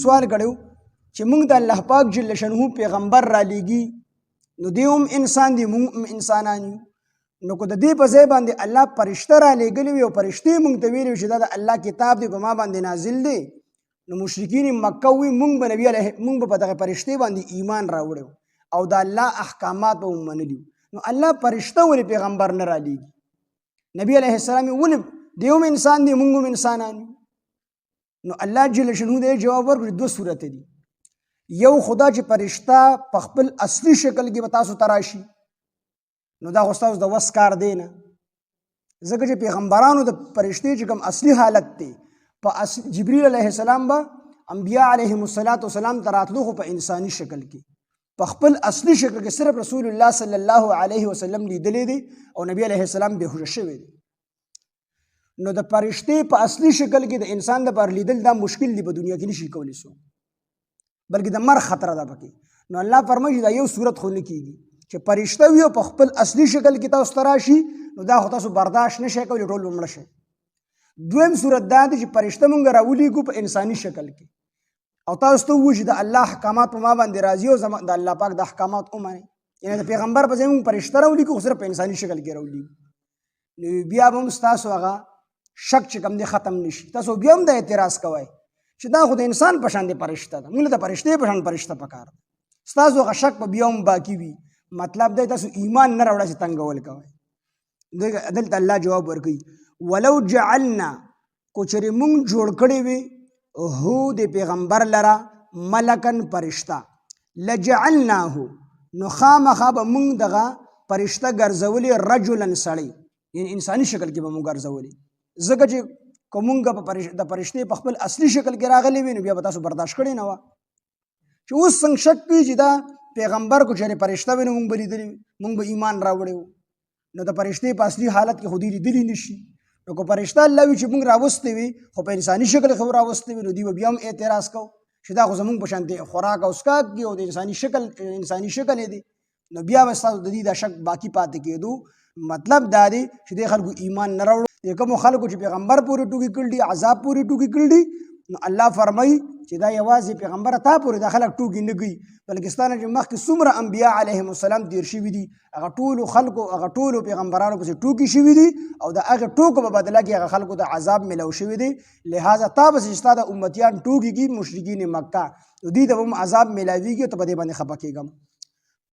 سوال کړو چې موږ د الله پاک جل شانه پیغمبر را لېږي نو دی هم انسان دی موږ انسانان یو نو کو د دې په ځای باندې الله فرشته را لېږلی وي او فرشتې موږ ته ویلي چې دا د الله کتاب دی په ما باندې نازل دی نو مشرکین مکه وی موږ به نبی علیه موږ به په دغه فرشتې باندې ایمان راوړو او د الله احکامات به ومنلي نو الله فرشته ولې پیغمبر نه را لېږي نبی علیه السلام ولې دی هم انسان دی موږ هم انسانان نو الله جل شانه دې جواب ورکړي دوه صورت دي یو خدا چې فرشته په خپل اصلي شکل کې به تاسو ته راشي نو دا خو ستاسو د وس کار دی نه ځکه چې پیغمبرانو د فرشتې چې کوم اصلي حالت دی په جبریل علیه السلام به انبیاء علیهم السلام ته راتلو خو په انساني شکل کې په خپل اصلي شکل کې صرف رسول الله صلی الله علیه وسلم لیدلی دی او نبی علیه السلام بېهوشه شوی دی نو د فرشتې په اصلي شکل کې د انسان لپاره لیدل دا مشکل دی په دنیا کې نشي کولی څوک بلکې د مرګ خطره ده پکې نو الله فرمایي دا یو صورت خو نه کېږي چې فرشته وي او په خپل اصلي شکل کې تاسو ته راشي نو دا خو تاسو برداشت نه شئ کولی ټول به مړه شئ دویم صورت دا دی چې فرشته مونږ راولیږو په انساني شکل کې او تاسو ته ووایي چې د الله احکامات په ما باندې راځي او د الله پاک د احکامات ومنئ یعنې د پیغمبر په ځای مونږ فرشته راولیږو خو صرف په انساني شکل کې راولیږو نو بیا به هم ستاسو هغه شک چې کوم دی ختم نشي تاسو بیا هم دا اعتراض کوئ چې دا خو د انسان په شان دی فرشته ده موږ له د فرشتې په شان فرشته پکار ده ستاسو هغه شک به بیا هم باقي وي مطلب دی تاسو ایمان نه راوړئ چې تنګول کوئ دلته الله جواب ورکوي ولو جعلنا کو چرې مونږ جوړ کړی وي هو د پیغمبر لره ملکن فرشته لجعلناه نو خامخا به مونږ دغه فرشته ګرځولي رجلا سړی یعنې انساني شکل کې به مونږ ګرځولي ځکه چې که مونږ د فرشتې په خپل اصلي شکل کې راغلی وي نو بیا به تاسو برداشت کړی نه وه چې اوس څنګه شک کوي چې دا پیغمبر کو چېرې فرشته وي نو مونږ به لیدلي مونږ به ایمان راوړی وو نو د فرشتې په اصلي حالت کې خو دوی لیدلی نه شي نو که فرشته الله وي چې مونږ راوستی وي خو په انساني شکل کې راوستی وي نو دوی به بیا هم اعتراض کوو چې دا خو زمونږ په شانتې خوراک او څښاک کې او د انساني شکل یې دی نو بیا به ستاسو د دې دا شک باقي پاتې کېدو مطلب دا دی چې دې خلکو ایمان نه راوړو د کومو خلکو چې پیغمبر پورې ټوکې کړي دي عذاب پورې ټوکې کړي دي نو الله فرمایي چې دا یوازې پیغمبر تا پورې دا خلک ټوکې نه کوي بلکې ستا نه چې مخکې څومره انبیا علیهم السلام تېر شوي دي هغه ټولو خلکو هغه ټولو پیغمبرانو پسې ټوکې شوي دي او د هغې ټوکو په بدله کې هغه خلکو ته عذاب میلاو شوی دی لہذا تا پسې چې ستا د امتیان ټوکې کي مشرکین مکه نو دوی ته به هم عذاب میلاویږي او ته په دې باندې خفه کېږم